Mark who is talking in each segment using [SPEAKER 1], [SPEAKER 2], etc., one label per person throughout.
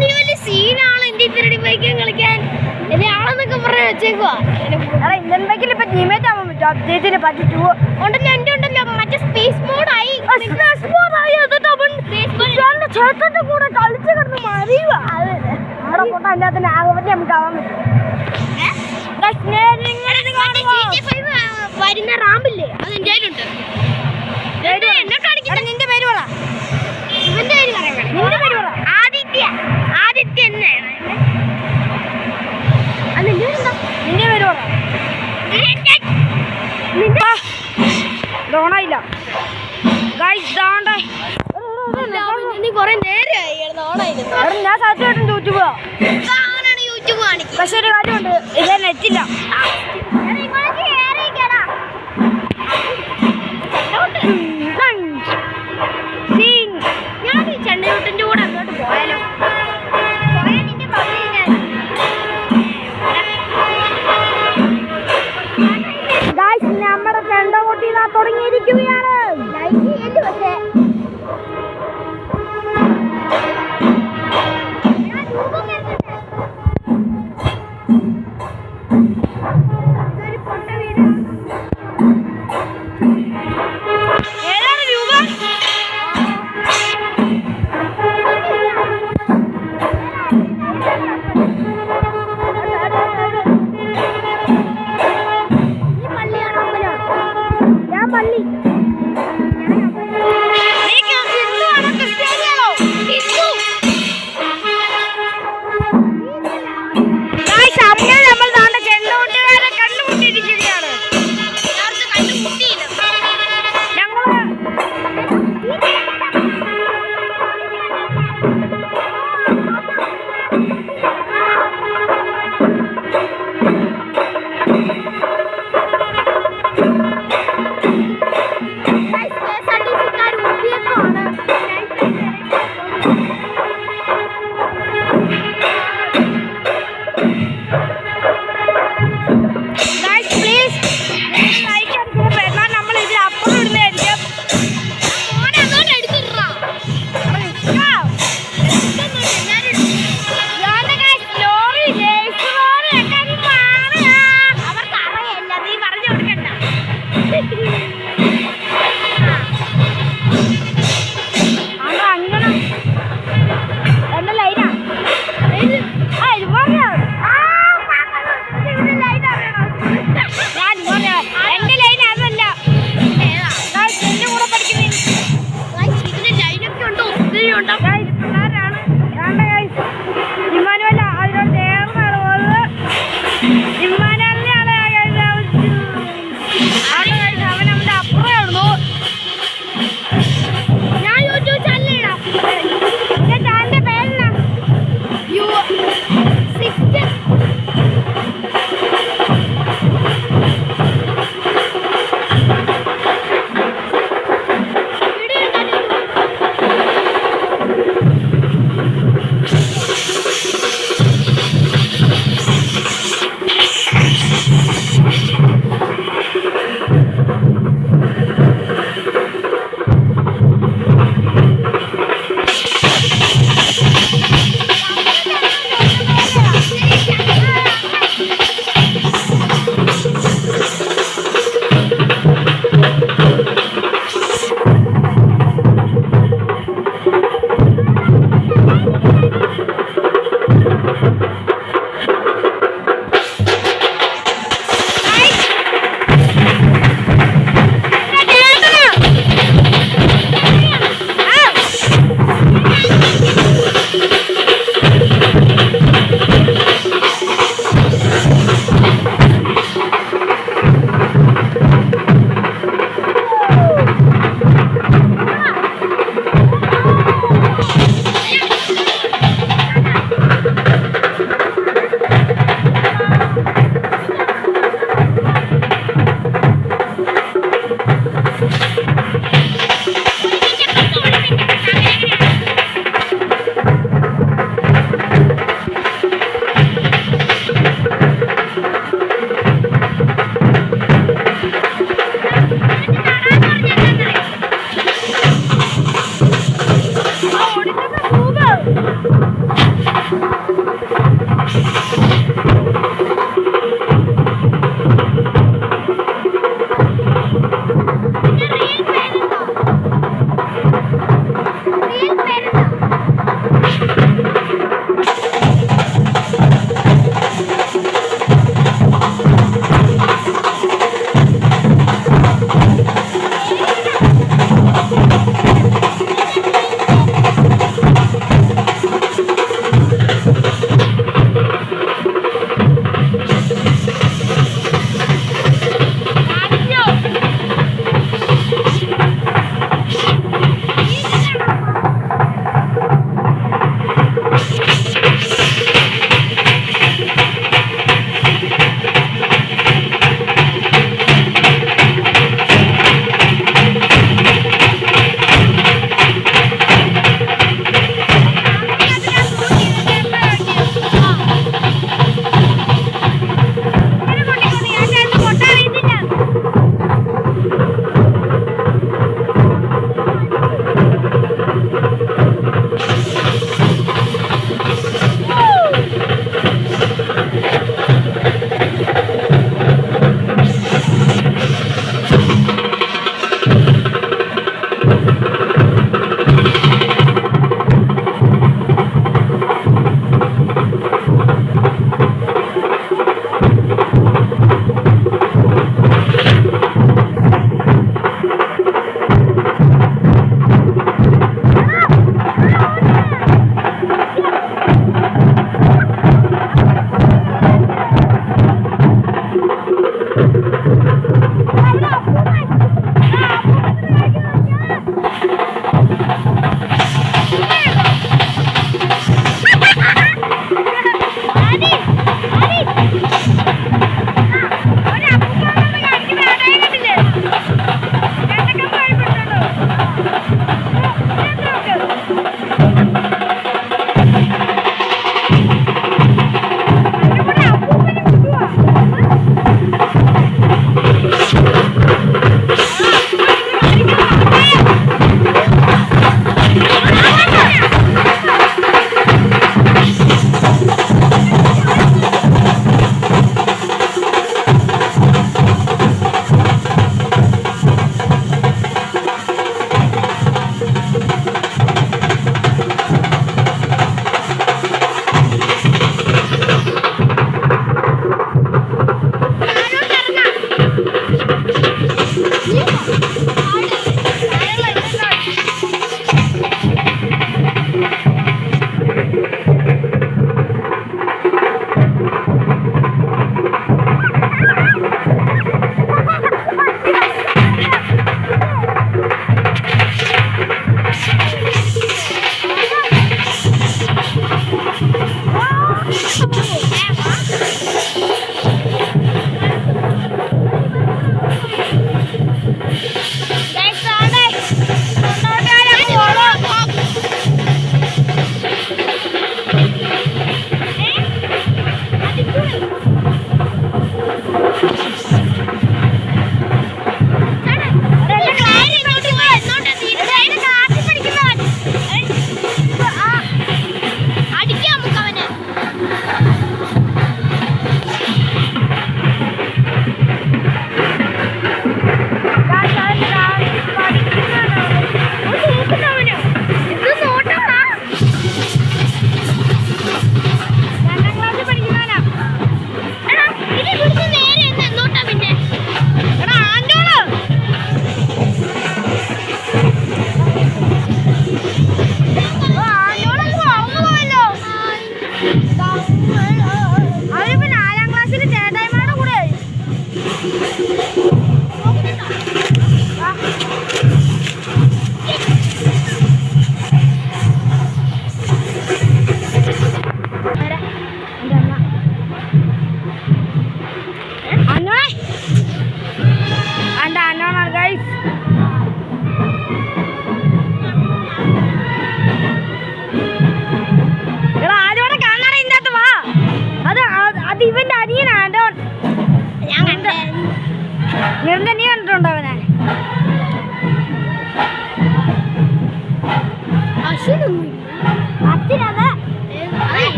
[SPEAKER 1] നീ വലിയ സീനാണ് എന്റെ ഇത്തരടി ബൈക്ക് കളിക്കാൻ ആളെന്നൊക്കെ പറഞ്ഞ വെച്ചേക്കുവാ.
[SPEAKER 2] ഇന്ത്യൻ ബൈക്കിൽ ഇപ്പൊ ടീമേറ്റ് ആവാൻ പറ്റും. അപ്ഡേറ്റിന് പറ്റിട്ടു
[SPEAKER 1] ഉണ്ടല്ലോ എന്റെ ഉണ്ടല്ലോ മറ്റേ സ്പേസ് മോഡായി
[SPEAKER 2] ചേട്ടന്റെ കൂടെ കളിച്ച് കിടന്ന് മറിയുക. അവിടെ പോട്ടെ അതിനകത്ത് ആകെ നമുക്ക് ആവാൻ പറ്റും.
[SPEAKER 1] വരുന്ന റാമ്പില്ലേ അത് എന്റെ കയ്യിലുണ്ട്.
[SPEAKER 2] നിന്റെ പേര് പറ.
[SPEAKER 1] ഇവന്റെ പേര് പറയാൻ
[SPEAKER 2] നിന്റെ പേര് പറ.
[SPEAKER 1] ആദിത്യ. ആദിത്യ തന്നെയാണ്. നിന്റെ പേരെന്താ?
[SPEAKER 2] നിന്റെ പേര് പറ. ഓണായില്ല
[SPEAKER 1] നീ കൊറേ നേരമായി ഓണായിരുന്നു.
[SPEAKER 2] ഞാൻ സത്യമായിട്ടും യൂട്യൂബ്
[SPEAKER 1] യൂട്യൂബ് കാണിക്കും.
[SPEAKER 2] പക്ഷെ ഒരു കാര്യമുണ്ട്, ഇത് നെറ്റില്ല.
[SPEAKER 1] ഞാൻ ഈ ചെണ്ടയൂട്ടിന്റെ കൂടെ അങ്ങോട്ട് പോയാലോ?
[SPEAKER 2] നമ്മുടെ ചെണ്ട കൊട്ടി തുടങ്ങിയിരിക്കുകയാണ്.
[SPEAKER 1] പക്ഷേ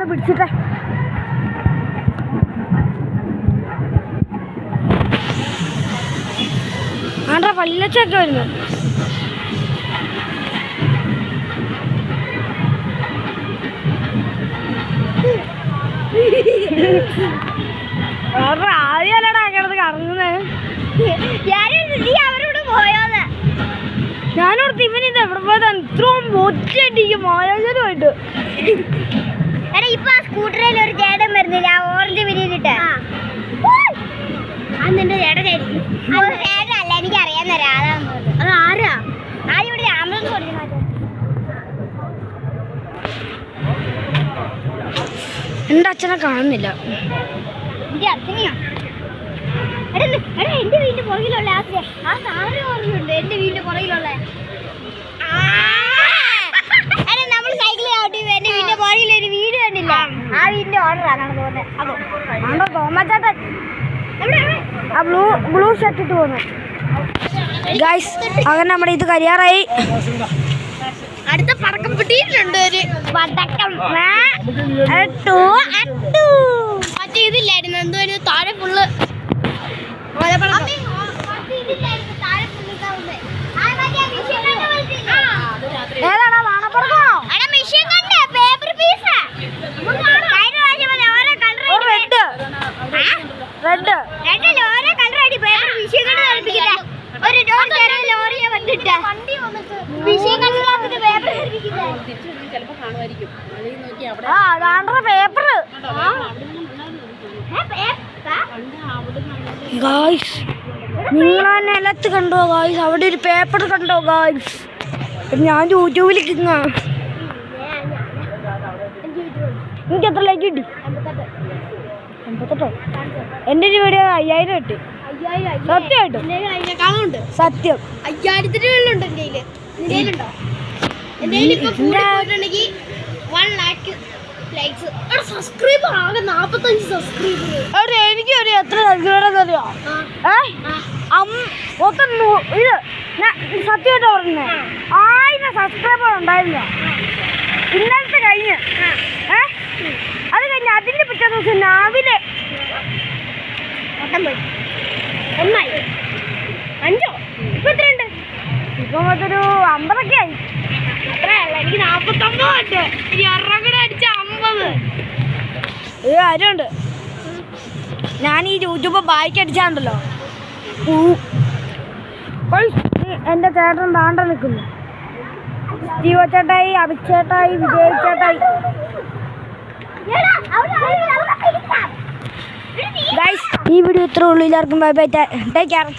[SPEAKER 2] ഒന്ന് പിടിച്ചിട്ടെ. ആണ്ടാ പല്ലച്ചൊക്കെ വരുന്നു. ആദ്യമല്ലടാ കിടന്ന് കറങ്ങുന്നത്.
[SPEAKER 1] അവരോട് പോയോന്ന്
[SPEAKER 2] ഞാനോടത്ത് ഇവനിത് എവിടെ പോയതാണ് ഇത്രയും ഒറ്റയടിക്കും മായാജലുമായിട്ട്.
[SPEAKER 1] എടാ ഇപ്പൊ ആ സ്കൂട്ടറിൽ ഒരു ചേട്ടൻ വരുന്നില്ല, ആ ഓറഞ്ച് വിരിയിലിട്ട്. നിന്റെ ചേട്ടനായിരിക്കും. ചേട്ടനല്ല, എനിക്ക് അറിയാവുന്ന ഒരാളാണ്. അത് ആരാ? ആരിവിടെ ആംബുലൻസ് കൊടുക്കുന്നത്?
[SPEAKER 2] എൻ്റെ അച്ഛനെ കാണുന്നില്ല.
[SPEAKER 1] എന്റെ അച്ഛനെയോ? എടാ എന്റെ വീടിന്റെ പുറകിലുള്ള ആ സാധനം ഓർമ്മയുണ്ട്. എന്റെ വീടിന്റെ പുറകിലുള്ള നമ്മൾ സൈക്കിൾ ചവിട്ടി എന്റെ വീടിന്റെ പുറകിൽ ഒരു വീട് കണ്ടില്ല, ആ വീടിന്റെ ഓർഡറാണ് തോന്നുന്നത്.
[SPEAKER 2] തോമച്ചേട്ടൻ ആ ബ്ലൂ ഷർട്ട് ഇട്ട് പോകുന്നത്. ഗൈസ് അങ്ങനെ നമ്മുടെ ഇത് കരിയാറായി.
[SPEAKER 1] അടുത്ത പടക്കം പിടിയിട്ടുണ്ട് ഒരു പടക്കം. മറ്റേ ഇതില്ലായിരുന്നു, എന്തോ താഴെ ഫുള്ള്
[SPEAKER 2] ഏതാണോ വാണപ്പുറത്തോ? റെഡ്
[SPEAKER 1] ലോറിയെ വന്നിട്ട്
[SPEAKER 2] പേപ്പർ. ഗായ്സ് നിങ്ങൾ ആ നിലത്ത് കണ്ടോ ഗായ്സ്? അവിടെ ഒരു പേപ്പർ കണ്ടോ ഗായ്സ്? ഞാൻ യൂട്യൂബിൽ കിങ്ങ. എനിക്ക് എത്ര ലൈക്ക് കിട്ടി? 88. എൻ്റെ ഒരു വീഡിയോ 5000 കിട്ടി. സത്യമായിട്ടും സത്യം
[SPEAKER 1] 5000 വെള്ളുണ്ട് എന്റെ കയ്യിലുണ്ടോ? എന്റെ കയ്യിൽ 1 lakh likes. സബ്സ്ക്രൈബർ ആകെ 45 സബ്സ്ക്രൈബർ.
[SPEAKER 2] എനിക്ക് ഒരു എത്ര സബ്സ്ക്രൈബർ അറിയോ? മൊത്തം ഇത് സത്യമായിട്ട് പറഞ്ഞേ 1000 സബ്സ്ക്രൈബർ ഉണ്ടായിരുന്നില്ല. ഇന്നലത്തെ കഴിഞ്ഞ് അത് കഴിഞ്ഞ് അതിൻ്റെ പിറ്റേ ദിവസം രാവിലെ
[SPEAKER 1] 5 ഇപ്പൊ എത്രയുണ്ട്?
[SPEAKER 2] ഇപ്പൊ മൊത്തൊരു 50 ആയി.
[SPEAKER 1] എനിക്ക് 49 ഉണ്ട്. ഇനി കൂടെ അടിച്ച 50.
[SPEAKER 2] ഒരു കാര്യമുണ്ട്, ഞാൻ ഈ യൂട്യൂബ് ബായ്ക്ക് അടിച്ചാണ്ടല്ലോ. എൻ്റെ ചേട്ടൻ താണ്ട നിൽക്കുന്നു. ജീവ ചേട്ടായി, അഭിക്ഷേട്ടായി, വിജയ് ചേട്ടായി. ഗൈസ് ഈ വീഡിയോ ഇത്രേ ഉള്ളൂ. എല്ലാവർക്കും ബൈ ബൈ, ടേക്ക് കെയർ.